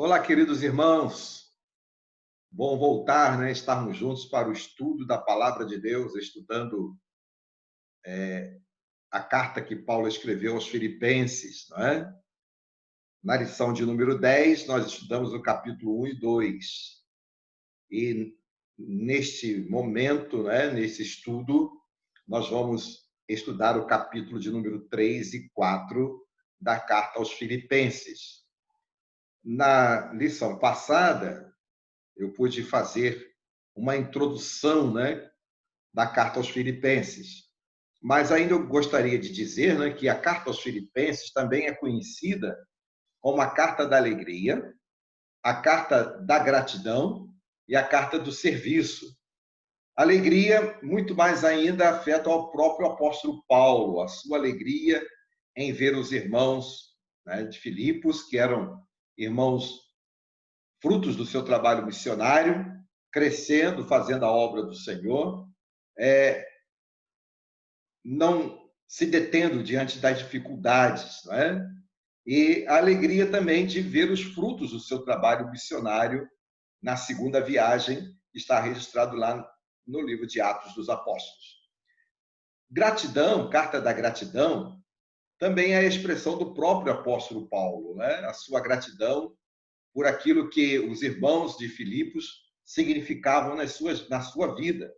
Olá, queridos irmãos. Bom voltar, né? Estarmos juntos para o estudo da Palavra de Deus, estudando a carta que Paulo escreveu aos Filipenses, não é? Na lição de número 10, nós estudamos o capítulo 1 e 2. E neste momento, né, nesse estudo, nós vamos estudar o capítulo de número 3 e 4 da carta aos Filipenses. Na lição passada, eu pude fazer uma introdução, né, da carta aos Filipenses. Mas ainda eu gostaria de dizer, né, que a carta aos Filipenses também é conhecida como a carta da alegria, a carta da gratidão e a carta do serviço. A alegria, muito mais ainda, afeta ao próprio apóstolo Paulo, a sua alegria em ver os irmãos, né, de Filipos, que eram irmãos frutos do seu trabalho missionário, crescendo, fazendo a obra do Senhor, não se detendo diante das dificuldades, não é? E a alegria também de ver os frutos do seu trabalho missionário na segunda viagem, que está registrado lá no livro de Atos dos Apóstolos. Gratidão, carta da gratidão, também é a expressão do próprio apóstolo Paulo, né? A sua gratidão por aquilo que os irmãos de Filipos significavam na sua vida.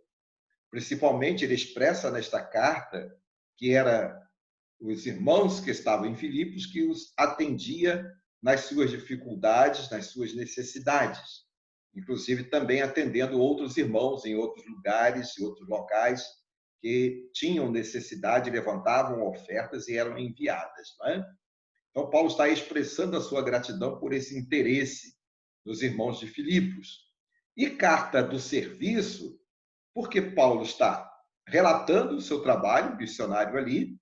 Principalmente, ele expressa nesta carta que era os irmãos que estavam em Filipos que os atendia nas suas dificuldades, nas suas necessidades, inclusive também atendendo outros irmãos em outros lugares e outros locais que tinham necessidade, levantavam ofertas e eram enviadas, não é? Então, Paulo está expressando a sua gratidão por esse interesse dos irmãos de Filipos. E carta do serviço, porque Paulo está relatando o seu trabalho missionário ali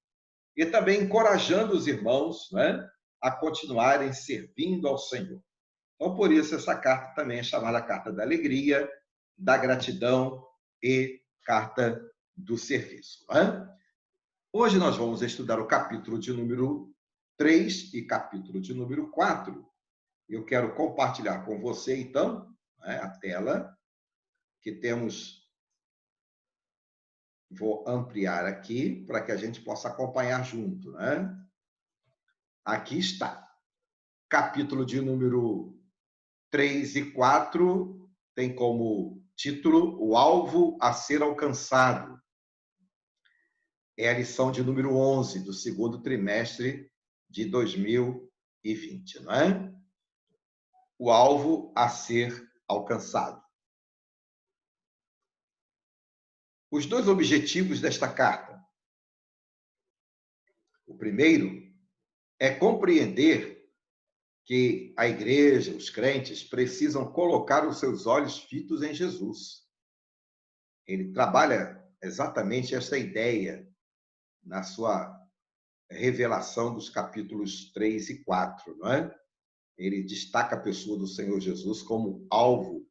e também encorajando os irmãos, né, a continuarem servindo ao Senhor. Então, por isso, essa carta também é chamada carta da alegria, da gratidão e carta do serviço. Né? Hoje nós vamos estudar o capítulo de número 3 e capítulo de número 4. Eu quero compartilhar com você, então, né, a tela que temos. Vou ampliar aqui para que a gente possa acompanhar junto, né? Aqui está. Capítulo de número 3 e 4 tem como título o alvo a ser alcançado. É a lição de número 11 do segundo trimestre de 2020, não é? O alvo a ser alcançado. Os dois objetivos desta carta. O primeiro é compreender que a igreja, os crentes, precisam colocar os seus olhos fitos em Jesus. Ele trabalha exatamente essa ideia na sua revelação dos capítulos 3 e 4, não é? Ele destaca a pessoa do Senhor Jesus como alvo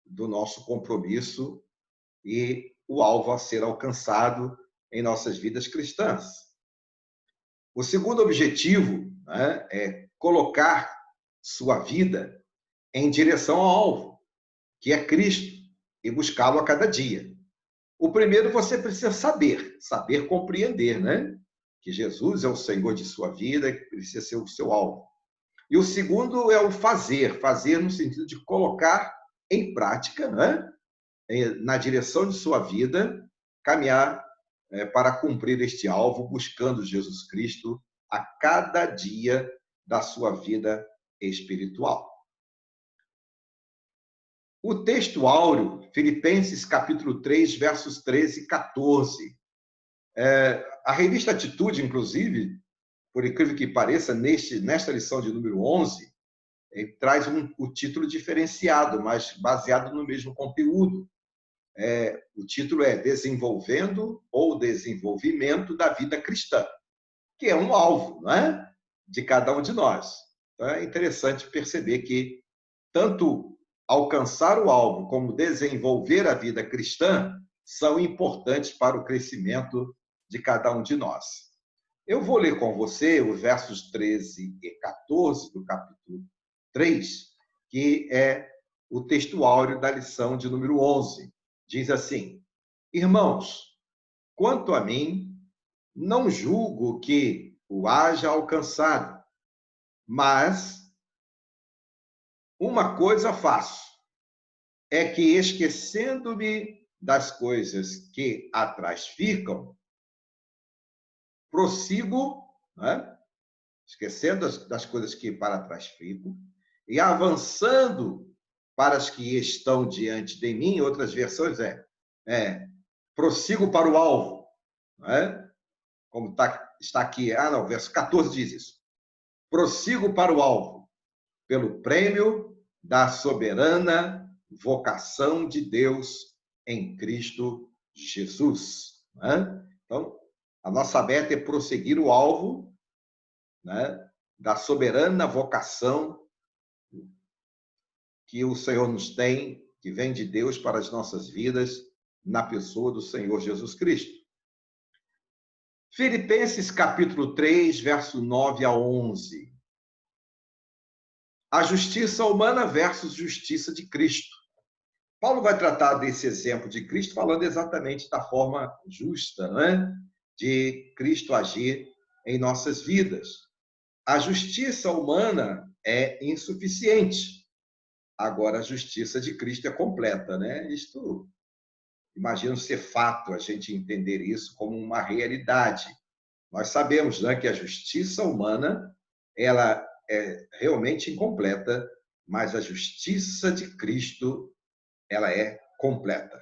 do nosso compromisso e o alvo a ser alcançado em nossas vidas cristãs. O segundo objetivo, né, é colocar sua vida em direção ao alvo, que é Cristo, e buscá-lo a cada dia. O primeiro você precisa saber compreender, né? Que Jesus é o Senhor de sua vida, que precisa ser o seu alvo. E o segundo é o fazer no sentido de colocar em prática, né? Na direção de sua vida, caminhar para cumprir este alvo, buscando Jesus Cristo a cada dia da sua vida espiritual. O texto áureo, Filipenses capítulo 3, versos 13 e 14. A revista Atitude, inclusive, por incrível que pareça, nesta lição de número 11, traz o título diferenciado, mas baseado no mesmo conteúdo. O título é Desenvolvendo ou Desenvolvimento da Vida Cristã, que é um alvo, não é? De cada um de nós. Então, é interessante perceber que tanto alcançar o alvo como desenvolver a vida cristã são importantes para o crescimento de cada um de nós. Eu vou ler com você os versos 13 e 14 do capítulo 3, que é o texto áureo da lição de número 11. Diz assim: Irmãos, quanto a mim, não julgo que o haja alcançado, mas uma coisa faço, é que, esquecendo-me das coisas que atrás ficam, prossigo, né? Esquecendo das coisas que para trás ficam, e avançando para as que estão diante de mim. Outras versões prossigo para o alvo, né? Como está aqui, não, verso 14 diz isso. Prossigo para o alvo, pelo prêmio da soberana vocação de Deus em Cristo Jesus. Né? Então, a nossa meta é prosseguir o alvo, né, da soberana vocação que o Senhor nos tem, que vem de Deus para as nossas vidas, na pessoa do Senhor Jesus Cristo. Filipenses capítulo 3, verso 9 a 11. A justiça humana versus justiça de Cristo. Paulo vai tratar desse exemplo de Cristo falando exatamente da forma justa, não é? De Cristo agir em nossas vidas. A justiça humana é insuficiente. Agora, a justiça de Cristo é completa, né? Isto, imagino ser fato, a gente entender isso como uma realidade. Nós sabemos, né, que a justiça humana, ela é realmente incompleta, mas a justiça de Cristo, ela é completa.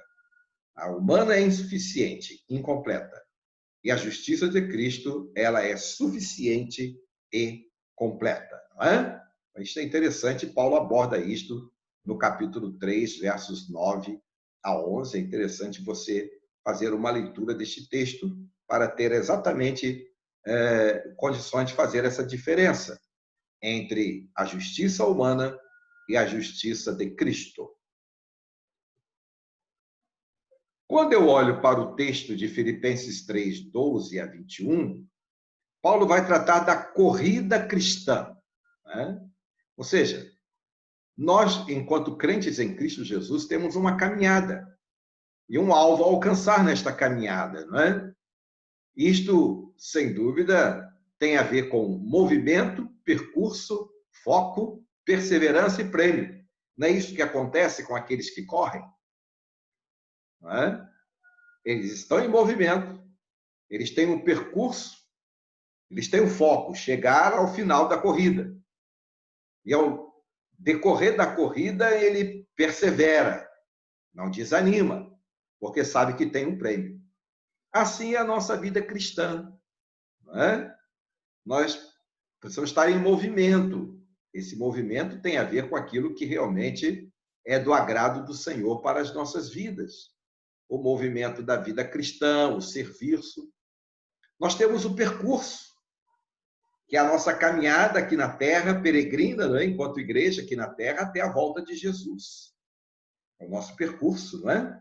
A humana é insuficiente, incompleta. E a justiça de Cristo, ela é suficiente e completa, não é? Isso é interessante, Paulo aborda isto no capítulo 3, versos 9 a 11. É interessante você fazer uma leitura deste texto para ter exatamente condições de fazer essa diferença entre a justiça humana e a justiça de Cristo. Quando eu olho para o texto de Filipenses 3, 12 a 21, Paulo vai tratar da corrida cristã, né? Ou seja, nós, enquanto crentes em Cristo Jesus, temos uma caminhada e um alvo a alcançar nesta caminhada, não é? Isto, sem dúvida, tem a ver com movimento, percurso, foco, perseverança e prêmio. Não é isso que acontece com aqueles que correm? Não é? Eles estão em movimento, eles têm um percurso, eles têm um foco, chegar ao final da corrida. E ao decorrer da corrida, ele persevera, não desanima, porque sabe que tem um prêmio. Assim é a nossa vida cristã. Não é? Nós precisamos estar em movimento. Esse movimento tem a ver com aquilo que realmente é do agrado do Senhor para as nossas vidas. O movimento da vida cristã, o serviço. Nós temos o percurso, que é a nossa caminhada aqui na terra, peregrina, não é? Enquanto igreja aqui na terra, até a volta de Jesus. É o nosso percurso, não é?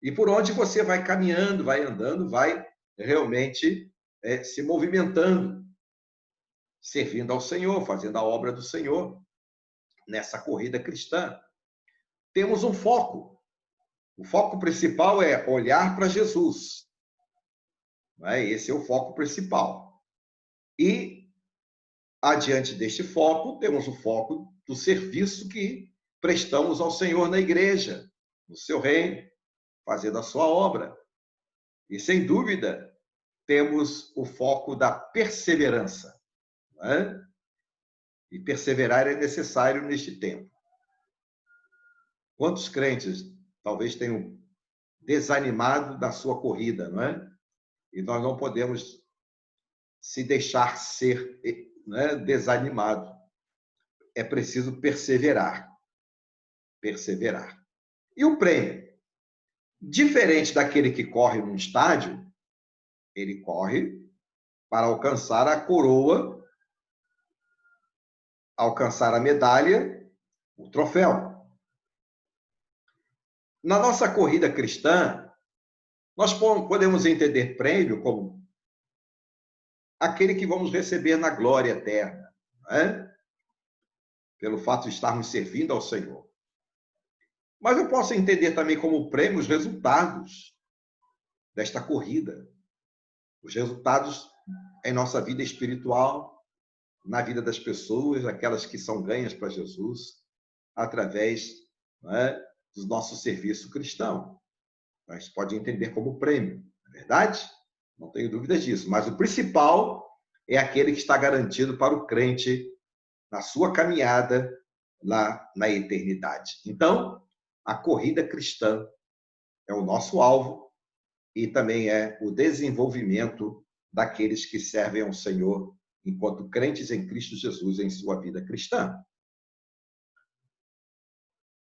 E por onde você vai caminhando, vai andando, vai realmente se movimentando, servindo ao Senhor, fazendo a obra do Senhor nessa corrida cristã. Temos um foco. O foco principal é olhar para Jesus. Não é? Esse é o foco principal. E, adiante deste foco, temos o foco do serviço que prestamos ao Senhor na igreja, no seu reino, fazendo a sua obra. E, sem dúvida, temos o foco da perseverança. Não é? E perseverar é necessário neste tempo. Quantos crentes talvez tenham desanimado da sua corrida, não é? E nós não podemos se deixar ser, né, desanimado. É preciso perseverar. Perseverar. E o prêmio? Diferente daquele que corre num estádio, ele corre para alcançar a coroa, alcançar a medalha, o troféu. Na nossa corrida cristã, nós podemos entender prêmio como aquele que vamos receber na glória eterna. Não é? pelo fato de estarmos servindo ao Senhor. Mas eu posso entender também como prêmio os resultados desta corrida, os resultados em nossa vida espiritual, na vida das pessoas, aquelas que são ganhas para Jesus, através, não é, do nosso serviço cristão. A gente pode entender como prêmio, não é verdade? Não tenho dúvidas disso. Mas o principal é aquele que está garantido para o crente na sua caminhada lá na eternidade. Então, a corrida cristã é o nosso alvo e também é o desenvolvimento daqueles que servem ao Senhor enquanto crentes em Cristo Jesus em sua vida cristã.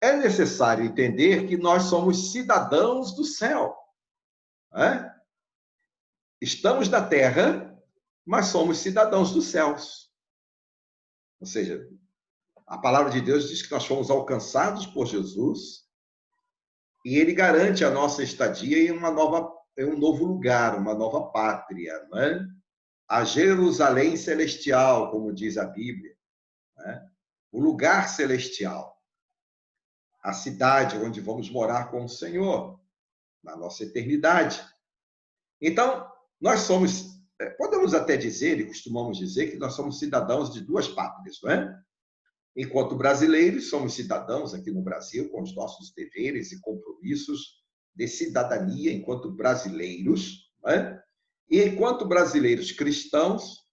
É necessário entender que nós somos cidadãos do céu. Né? Estamos na terra, mas somos cidadãos dos céus. Ou seja, a palavra de Deus diz que nós fomos alcançados por Jesus e ele garante a nossa estadia em um novo lugar, uma nova pátria, não é? A Jerusalém celestial, como diz a Bíblia, né? O lugar celestial, a cidade onde vamos morar com o Senhor, na nossa eternidade. Então, nós somos, podemos até dizer, e costumamos dizer, que nós somos cidadãos de duas pátrias, não é? Enquanto brasileiros, somos cidadãos aqui no Brasil, com os nossos deveres e compromissos de cidadania enquanto brasileiros, não é? E enquanto brasileiros cristãos,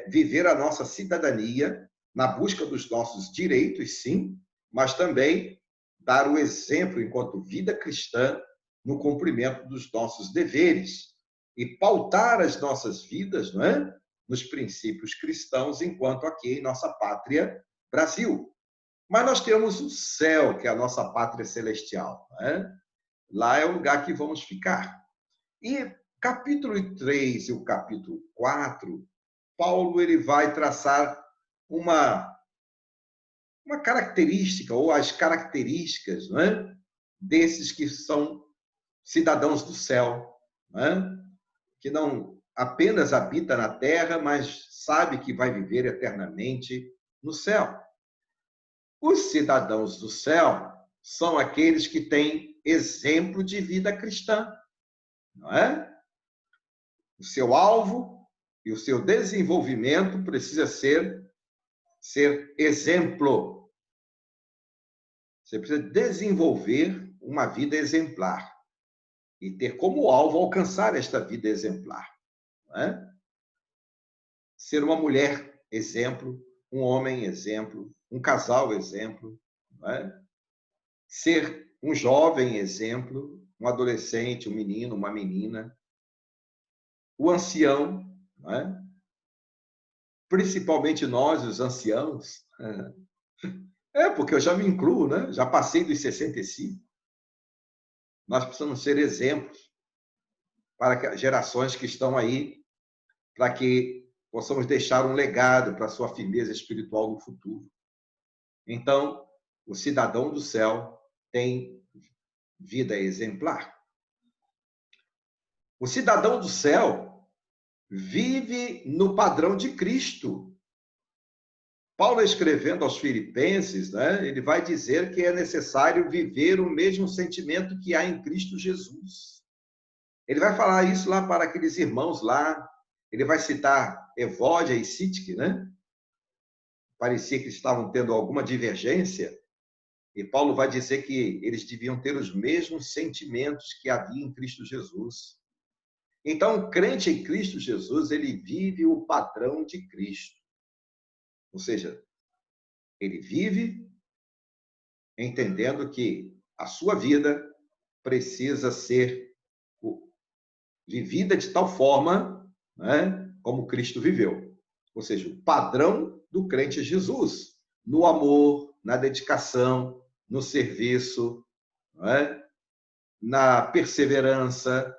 viver a nossa cidadania na busca dos nossos direitos, sim, mas também dar o exemplo enquanto vida cristã no cumprimento dos nossos deveres e pautar as nossas vidas, não é? Nos princípios cristãos, enquanto aqui em nossa pátria, Brasil. Mas nós temos o céu, que é a nossa pátria celestial. Não é? Lá é o lugar que vamos ficar. E capítulo 3 e o capítulo 4, Paulo ele vai traçar uma característica, ou as características, não é? Desses que são cidadãos do céu, não é? Que não apenas habita na terra, mas sabe que vai viver eternamente no céu. Os cidadãos do céu são aqueles que têm exemplo de vida cristã, não é? O seu alvo e o seu desenvolvimento precisa ser exemplo. Você precisa desenvolver uma vida exemplar e ter como alvo alcançar esta vida exemplar. Não é? Ser uma mulher exemplo, um homem exemplo, um casal exemplo, não é? Ser um jovem exemplo, um adolescente, um menino, uma menina, o ancião, não é? Principalmente nós, os anciãos. Porque eu já me incluo, né? Já passei dos 65. Nós precisamos ser exemplos para as gerações que estão aí, para que possamos deixar um legado para a sua firmeza espiritual no futuro. Então, o cidadão do céu tem vida exemplar. O cidadão do céu vive no padrão de Cristo. Paulo, escrevendo aos Filipenses, né, ele vai dizer que é necessário viver o mesmo sentimento que há em Cristo Jesus. Ele vai falar isso lá para aqueles irmãos lá. Ele vai citar Evódia e Sítique, né? Parecia que estavam tendo alguma divergência. E Paulo vai dizer que eles deviam ter os mesmos sentimentos que havia em Cristo Jesus. Então, o crente em Cristo Jesus, ele vive o padrão de Cristo. Ou seja, ele vive entendendo que a sua vida precisa ser vivida de tal forma, né, como Cristo viveu. Ou seja, o padrão do crente é Jesus, no amor, na dedicação, no serviço, né, na perseverança,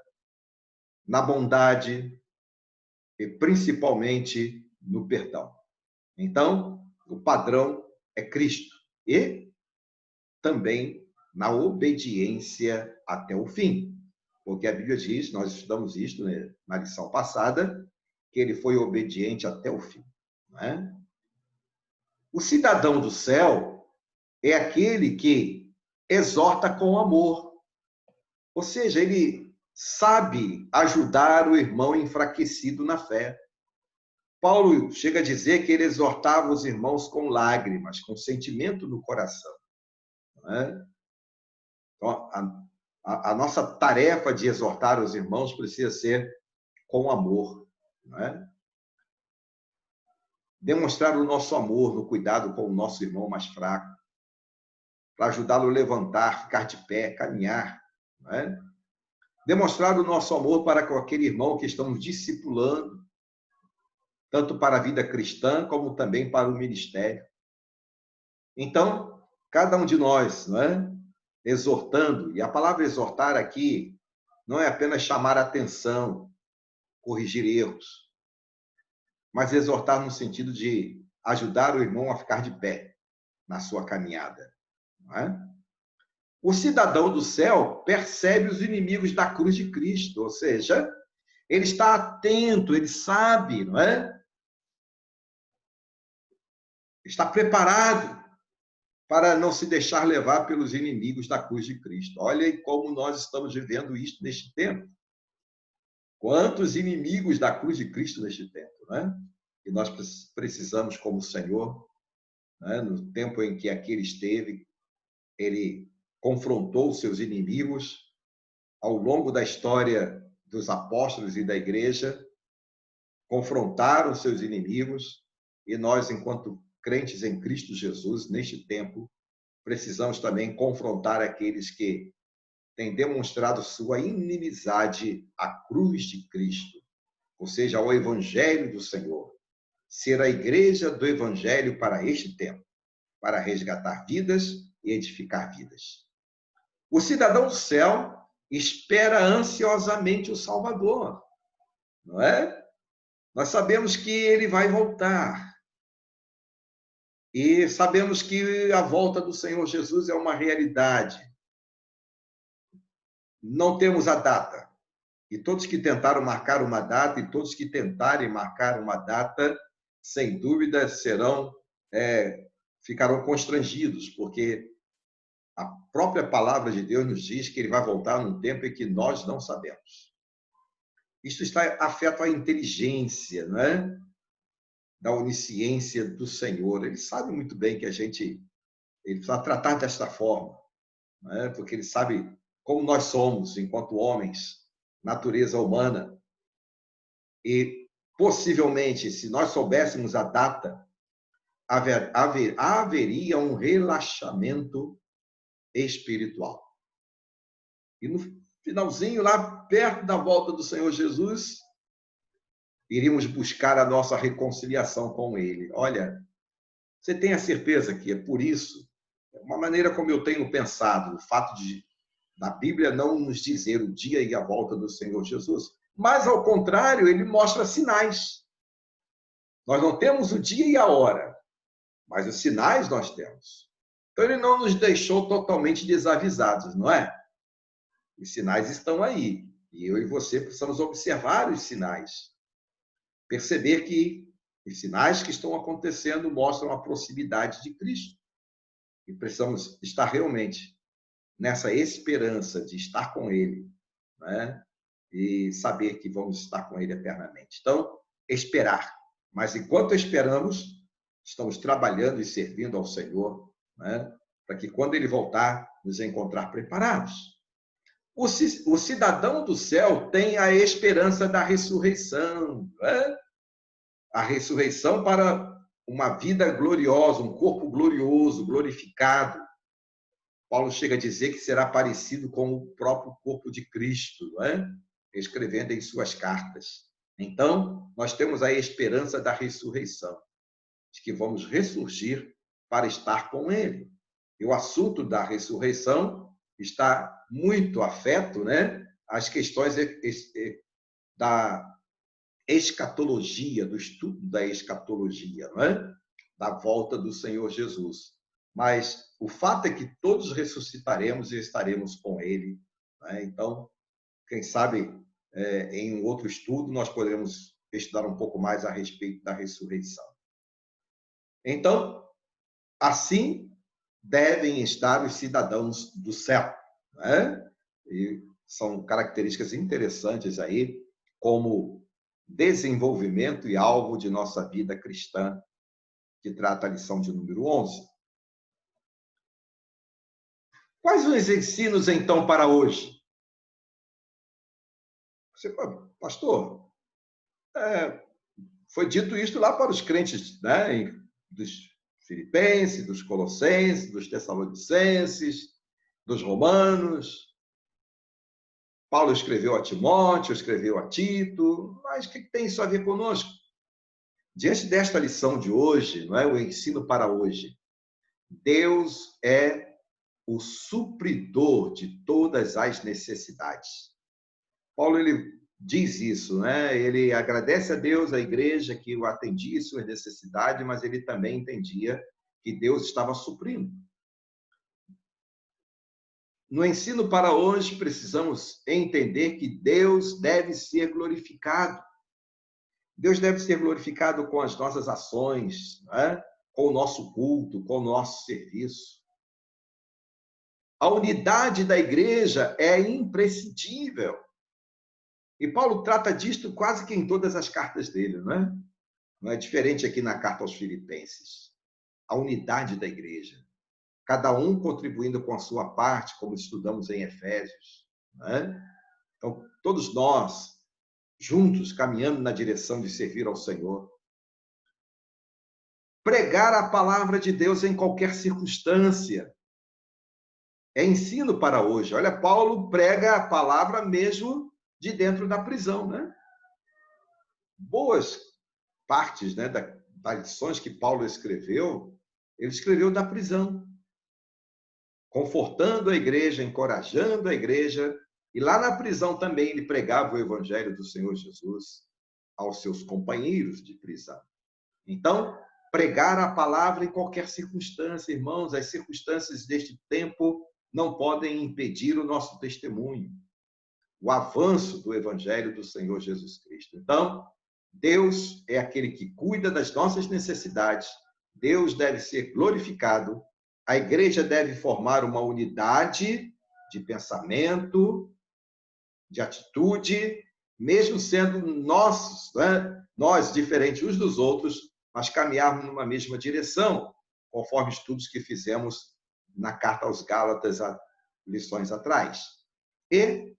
na bondade e principalmente no perdão. Então, o padrão é Cristo e também na obediência até o fim. Porque a Bíblia diz, nós estudamos isso, né, na lição passada, que ele foi obediente até o fim. Não é? O cidadão do céu é aquele que exorta com amor, ou seja, ele sabe ajudar o irmão enfraquecido na fé. Paulo chega a dizer que ele exortava os irmãos com lágrimas, com sentimento no coração. Não é? Então, a nossa tarefa de exortar os irmãos precisa ser com amor. Não é? Demonstrar o nosso amor no cuidado com o nosso irmão mais fraco, para ajudá-lo a levantar, ficar de pé, caminhar. Não é? Demonstrar o nosso amor para com aquele irmão que estamos discipulando, tanto para a vida cristã como também para o ministério. Então, cada um de nós, não é? Exortando, e a palavra exortar aqui não é apenas chamar a atenção, corrigir erros, mas exortar no sentido de ajudar o irmão a ficar de pé na sua caminhada. Não é? O cidadão do céu percebe os inimigos da cruz de Cristo, ou seja, ele está atento, ele sabe, não é? Está preparado para não se deixar levar pelos inimigos da cruz de Cristo. Olha como nós estamos vivendo isso neste tempo. Quantos inimigos da cruz de Cristo neste tempo, né? E nós precisamos, como Senhor, né? No tempo em que aqui ele esteve, ele confrontou os seus inimigos ao longo da história dos apóstolos e da igreja, confrontaram os seus inimigos, e nós, enquanto crentes em Cristo Jesus, neste tempo, precisamos também confrontar aqueles que têm demonstrado sua inimizade à cruz de Cristo, ou seja, ao Evangelho do Senhor. Ser a igreja do Evangelho para este tempo, para resgatar vidas e edificar vidas. O cidadão do céu espera ansiosamente o Salvador, não é? Nós sabemos que ele vai voltar. E sabemos que a volta do Senhor Jesus é uma realidade. Não temos a data. E todos que tentaram marcar uma data, e todos que tentarem marcar uma data, sem dúvida ficarão constrangidos, porque a própria palavra de Deus nos diz que ele vai voltar num tempo em que nós não sabemos. Isto afeta a inteligência, não é? Da onisciência do Senhor. Ele sabe muito bem que ele precisa tratar desta forma, não é? Porque ele sabe como nós somos enquanto homens, natureza humana, e possivelmente, se nós soubéssemos a data, haveria um relaxamento espiritual. E no finalzinho, lá perto da volta do Senhor Jesus, iríamos buscar a nossa reconciliação com Ele. Olha, você tem a certeza que é por isso, uma maneira como eu tenho pensado, o fato da Bíblia não nos dizer o dia e a volta do Senhor Jesus, mas, ao contrário, ele mostra sinais. Nós não temos o dia e a hora, mas os sinais nós temos. Então, ele não nos deixou totalmente desavisados, não é? Os sinais estão aí. E eu e você precisamos observar os sinais. Perceber que os sinais que estão acontecendo mostram a proximidade de Cristo. E precisamos estar realmente nessa esperança de estar com Ele, né? E saber que vamos estar com Ele eternamente. Então, esperar. Mas enquanto esperamos, estamos trabalhando e servindo ao Senhor, né? Para que quando Ele voltar, nos encontrar preparados. O cidadão do céu tem a esperança da ressurreição, né? A ressurreição para uma vida gloriosa, um corpo glorioso, glorificado. Paulo chega a dizer que será parecido com o próprio corpo de Cristo, não é? Escrevendo em suas cartas. Então, nós temos a esperança da ressurreição, de que vamos ressurgir para estar com Ele. E o assunto da ressurreição está muito afeto, né, às questões da escatologia, do estudo da escatologia, não é? Da volta do Senhor Jesus. Mas o fato é que todos ressuscitaremos e estaremos com Ele, né? Então, quem sabe, em um outro estudo, nós poderemos estudar um pouco mais a respeito da ressurreição. Então, Assim devem estar os cidadãos do céu, né? E são características interessantes aí, como desenvolvimento e alvo de nossa vida cristã, que trata a lição de número 11. Quais os ensinos, então, para hoje? Você, pastor, foi dito isto lá para os crentes, né? Dos filipenses, dos colossenses, dos tessalonicenses, dos romanos. Paulo escreveu a Timóteo, escreveu a Tito, mas o que tem isso a ver conosco? Diante desta lição de hoje, não é o ensino para hoje, Deus é o supridor de todas as necessidades. Paulo ele diz isso, né? Ele agradece a Deus, a igreja que o atendia suas necessidades, mas ele também entendia que Deus estava suprindo. No ensino para hoje, precisamos entender que Deus deve ser glorificado. Deus deve ser glorificado com as nossas ações, né? Com o nosso culto, com o nosso serviço. A unidade da igreja é imprescindível. E Paulo trata disto quase que em todas as cartas dele, não é? Não é diferente aqui na carta aos Filipenses. A unidade da igreja. Cada um contribuindo com a sua parte, como estudamos em Efésios. Não é? Então, todos nós, juntos, caminhando na direção de servir ao Senhor. Pregar a palavra de Deus em qualquer circunstância. É ensino para hoje. Olha, Paulo prega a palavra mesmo de dentro da prisão, né? Boas partes, né, das lições que Paulo escreveu, ele escreveu da prisão, confortando a igreja, encorajando a igreja, e lá na prisão também ele pregava o evangelho do Senhor Jesus aos seus companheiros de prisão. Então, pregar a palavra em qualquer circunstância, irmãos, as circunstâncias deste tempo não podem impedir o nosso testemunho, o avanço do evangelho do Senhor Jesus Cristo. Então, Deus é aquele que cuida das nossas necessidades, Deus deve ser glorificado, a igreja deve formar uma unidade de pensamento, de atitude, mesmo sendo nós, né, nós diferentes uns dos outros, mas caminharmos numa mesma direção, conforme estudos que fizemos na carta aos Gálatas, lições atrás. E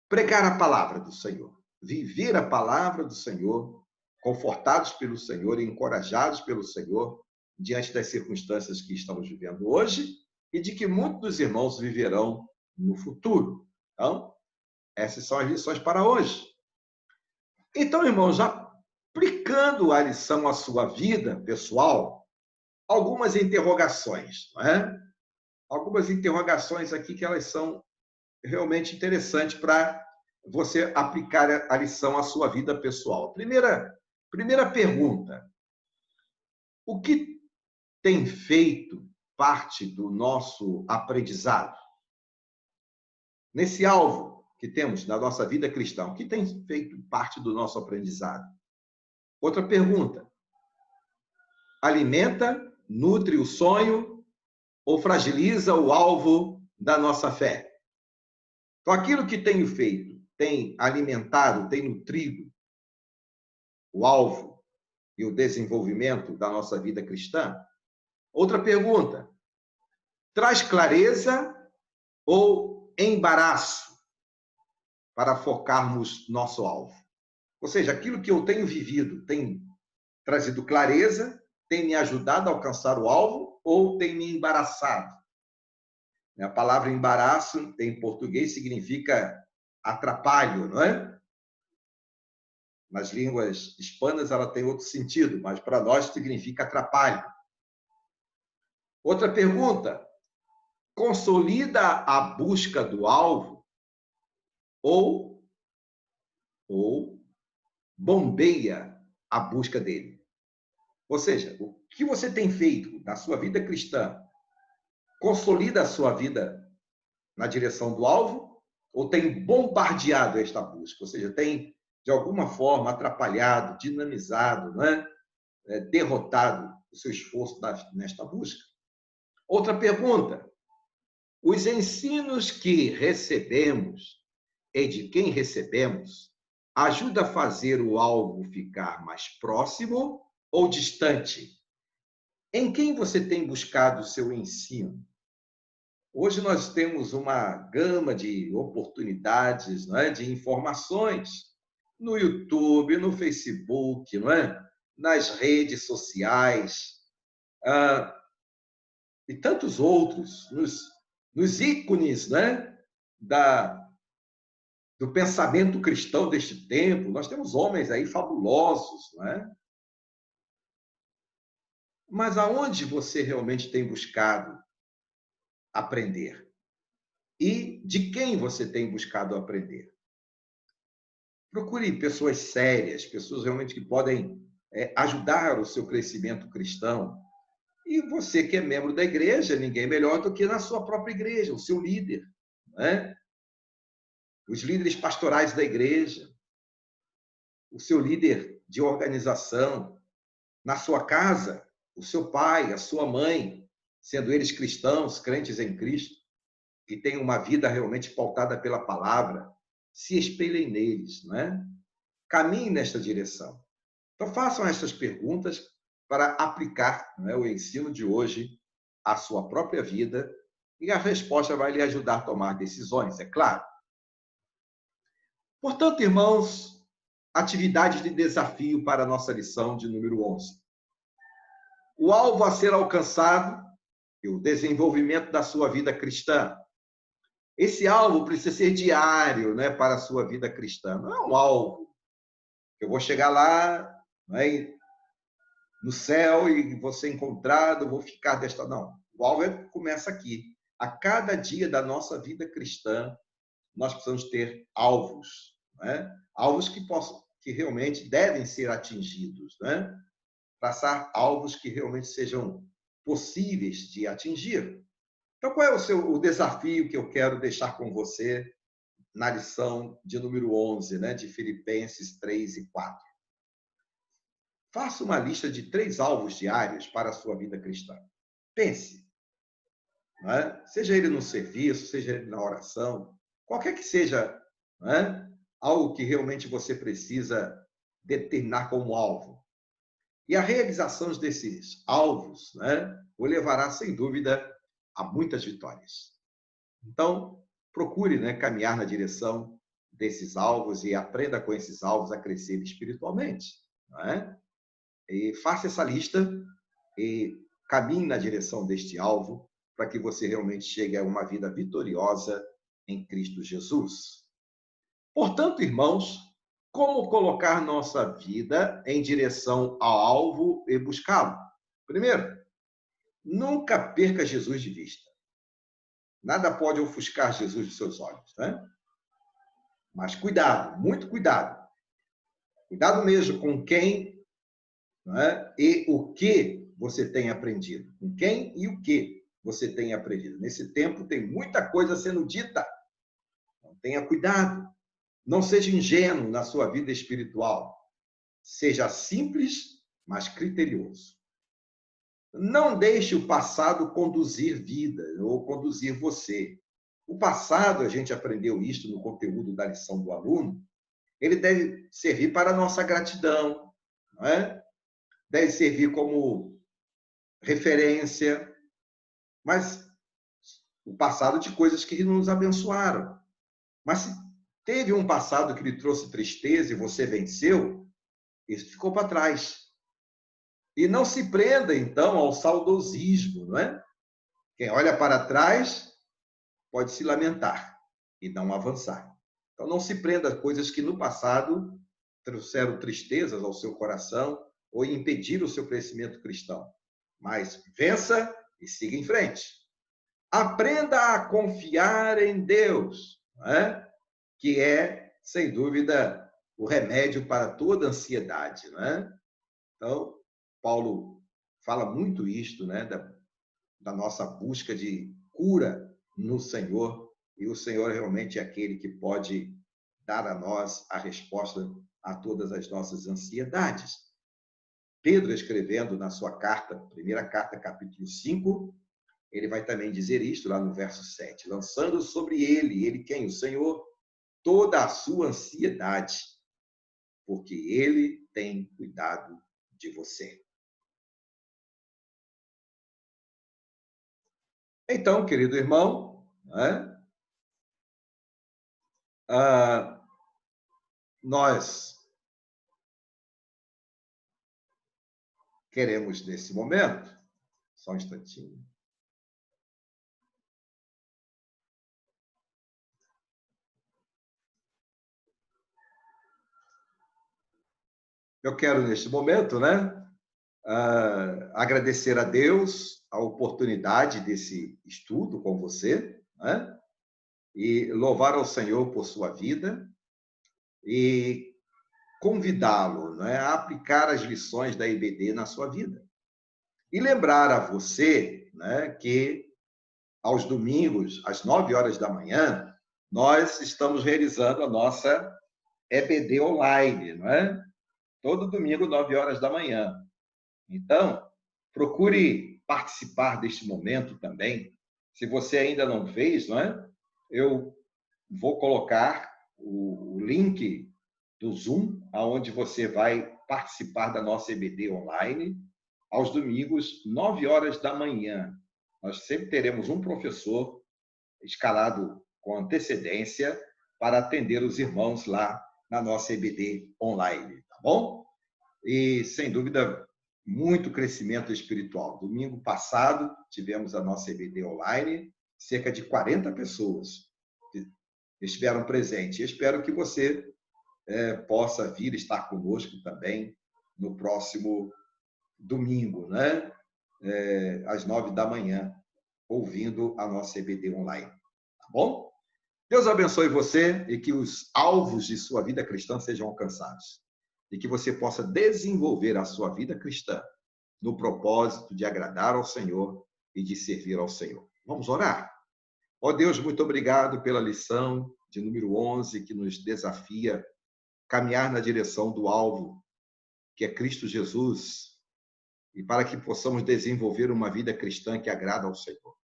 pregar a palavra do Senhor, viver a palavra do Senhor, confortados pelo Senhor e encorajados pelo Senhor, diante das circunstâncias que estamos vivendo hoje e de que muitos dos irmãos viverão no futuro. Então, essas são as lições para hoje. Então, irmãos, aplicando a lição à sua vida pessoal, algumas interrogações, não é? Algumas interrogações aqui que elas são realmente interessantes para você aplicar a lição à sua vida pessoal. Primeira pergunta: o que tem feito parte do nosso aprendizado? Nesse alvo que temos na nossa vida cristã, o que tem feito parte do nosso aprendizado? Outra pergunta: alimenta, nutre o sonho ou fragiliza o alvo da nossa fé? Então, aquilo que tenho feito tem alimentado, tem nutrido o alvo e o desenvolvimento da nossa vida cristã? Outra pergunta: traz clareza ou embaraço para focarmos nosso alvo? Ou seja, aquilo que eu tenho vivido tem trazido clareza, tem me ajudado a alcançar o alvo ou tem me embaraçado? A palavra embaraço, em português, significa atrapalho, não é? Nas línguas hispanas, ela tem outro sentido, mas para nós significa atrapalho. Outra pergunta: consolida a busca do alvo ou bombeia a busca dele? Ou seja, o que você tem feito na sua vida cristã consolida a sua vida na direção do alvo ou tem bombardeado esta busca? Ou seja, tem, de alguma forma, atrapalhado, dinamizado, não é? derrotado o seu esforço nesta busca? Outra pergunta: os ensinos que recebemos e de quem recebemos ajuda a fazer o alvo ficar mais próximo ou distante? Em quem você tem buscado o seu ensino? Hoje nós temos uma gama de oportunidades, não é? De informações no YouTube, no Facebook, não é? Nas redes sociais, ah, e tantos outros, nos ícones, né? Do pensamento cristão deste tempo. Nós temos homens aí fabulosos, não é? Mas aonde você realmente tem buscado aprender? E de quem você tem buscado aprender? Procure pessoas sérias, pessoas realmente que podem ajudar o seu crescimento cristão. E você que é membro da igreja, ninguém melhor do que na sua própria igreja, o seu líder, né? Os líderes pastorais da igreja, o seu líder de organização, na sua casa, o seu pai, a sua mãe, sendo eles cristãos, crentes em Cristo, que têm uma vida realmente pautada pela palavra, se espelhem neles, né? Caminhem nesta direção. Então, façam estas perguntas para aplicar, né, o ensino de hoje à sua própria vida e a resposta vai lhe ajudar a tomar decisões, é claro. Portanto, irmãos, atividades de desafio para a nossa lição de número 11. O alvo a ser alcançado e o desenvolvimento da sua vida cristã. Esse alvo precisa ser diário, né, para a sua vida cristã. Não é um alvo que eu vou chegar lá, né, no céu e vou ser encontrado, vou ficar desta... Não, o alvo começa aqui. A cada dia da nossa vida cristã, nós precisamos ter alvos, né? Alvos que realmente devem ser atingidos, né? Traçar alvos que realmente sejam possíveis de atingir. Então, qual é o desafio que eu quero deixar com você na lição de número 11, né, de Filipenses 3 e 4? Faça uma lista de 3 alvos diários para a sua vida cristã. Pense, não é? Seja ele no serviço, seja ele na oração, qualquer que seja, não é? Algo que realmente você precisa determinar como alvo. E a realização desses alvos, né, o levará, sem dúvida, a muitas vitórias. Então, procure, né, caminhar na direção desses alvos e aprenda com esses alvos a crescer espiritualmente, não é? E faça essa lista e caminhe na direção deste alvo para que você realmente chegue a uma vida vitoriosa em Cristo Jesus. Portanto, irmãos, como colocar nossa vida em direção ao alvo e buscá-lo? Primeiro, nunca perca Jesus de vista. Nada pode ofuscar Jesus dos seus olhos, né? Mas cuidado, muito cuidado. Cuidado mesmo com quem, né, e o que você tem aprendido. Com quem e o que você tem aprendido. Nesse tempo tem muita coisa sendo dita. Então, tenha cuidado. Não seja ingênuo na sua vida espiritual. Seja simples, mas criterioso. Não deixe o passado conduzir vida ou conduzir você. O passado, a gente aprendeu isto no conteúdo da lição do aluno, ele deve servir para a nossa gratidão, não é? Deve servir como referência, mas o passado de coisas que nos abençoaram. Mas se teve um passado que lhe trouxe tristeza e você venceu, isso ficou para trás. E não se prenda, então, ao saudosismo, não é? Quem olha para trás pode se lamentar e não avançar. Então, não se prenda a coisas que no passado trouxeram tristezas ao seu coração ou impediram o seu crescimento cristão. Mas vença e siga em frente. Aprenda a confiar em Deus, não é? Que é, sem dúvida, o remédio para toda ansiedade, não é? Então, Paulo fala muito isto, né, da nossa busca de cura no Senhor, e o Senhor realmente é aquele que pode dar a nós a resposta a todas as nossas ansiedades. Pedro, escrevendo na sua carta, primeira carta, capítulo 5, ele vai também dizer isto lá no verso 7, lançando sobre ele quem? O Senhor, toda a sua ansiedade, porque ele tem cuidado de você. Então, querido irmão, né, nós queremos, nesse momento, só um instantinho, eu quero, neste momento, né, agradecer a Deus a oportunidade desse estudo com você, né, e louvar ao Senhor por sua vida e convidá-lo, né, a aplicar as lições da EBD na sua vida. E lembrar a você, né, que aos domingos, às 9 horas da manhã, nós estamos realizando a nossa EBD online, não é? Todo domingo, 9 horas da manhã. Então, procure participar deste momento também. Se você ainda não fez, não é? Eu vou colocar o link do Zoom, aonde você vai participar da nossa EBD online, aos domingos, 9 horas da manhã. Nós sempre teremos um professor escalado com antecedência para atender os irmãos lá na nossa EBD online, tá bom? E, sem dúvida, muito crescimento espiritual. Domingo passado, tivemos a nossa EBD online, cerca de 40 pessoas estiveram presentes. Espero que você possa vir estar conosco também no próximo domingo, né? Às 9 da manhã, ouvindo a nossa EBD online. Tá bom? Deus abençoe você e que os alvos de sua vida cristã sejam alcançados. E que você possa desenvolver a sua vida cristã no propósito de agradar ao Senhor e de servir ao Senhor. Vamos orar? Ó Deus, muito obrigado pela lição de número 11, que nos desafia a caminhar na direção do alvo, que é Cristo Jesus, e para que possamos desenvolver uma vida cristã que agrada ao Senhor.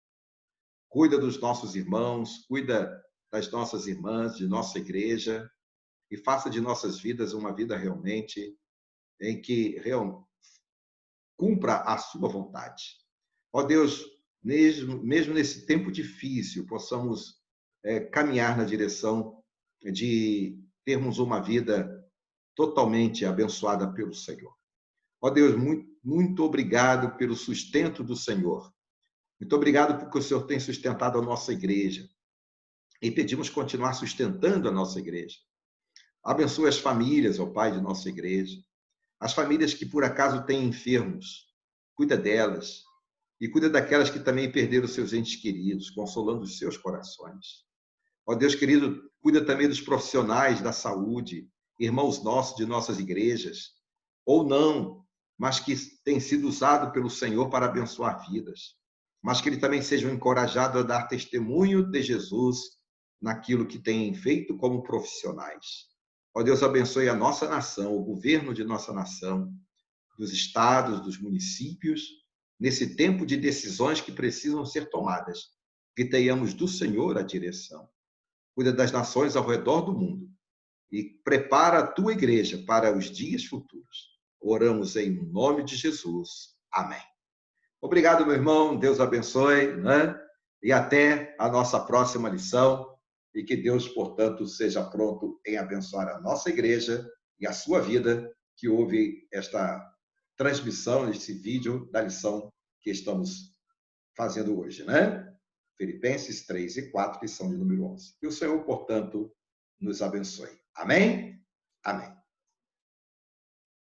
Cuida dos nossos irmãos, cuida das nossas irmãs, de nossa igreja, e faça de nossas vidas uma vida realmente em que cumpra a sua vontade. Ó Deus, mesmo nesse tempo difícil, possamos caminhar na direção de termos uma vida totalmente abençoada pelo Senhor. Ó Deus, muito obrigado pelo sustento do Senhor. Muito obrigado porque o Senhor tem sustentado a nossa igreja. E pedimos continuar sustentando a nossa igreja. Abençoe as famílias, ó Pai, de nossa igreja. As famílias que por acaso têm enfermos, cuida delas. E cuida daquelas que também perderam seus entes queridos, consolando os seus corações. Ó Deus querido, cuida também dos profissionais da saúde, irmãos nossos de nossas igrejas, ou não, mas que têm sido usados pelo Senhor para abençoar vidas. Mas que eles também sejam encorajados a dar testemunho de Jesus naquilo que têm feito como profissionais. Ó Deus, abençoe a nossa nação, o governo de nossa nação, dos estados, dos municípios, nesse tempo de decisões que precisam ser tomadas. Que tenhamos do Senhor a direção. Cuida das nações ao redor do mundo e prepara a tua igreja para os dias futuros. Oramos em nome de Jesus. Amém. Obrigado, meu irmão. Deus abençoe, né? E até a nossa próxima lição. E que Deus, portanto, seja pronto em abençoar a nossa igreja e a sua vida, que ouve esta transmissão, este vídeo da lição que estamos fazendo hoje, né? Filipenses 3 e 4, lição de número 11. Que o Senhor, portanto, nos abençoe. Amém? Amém.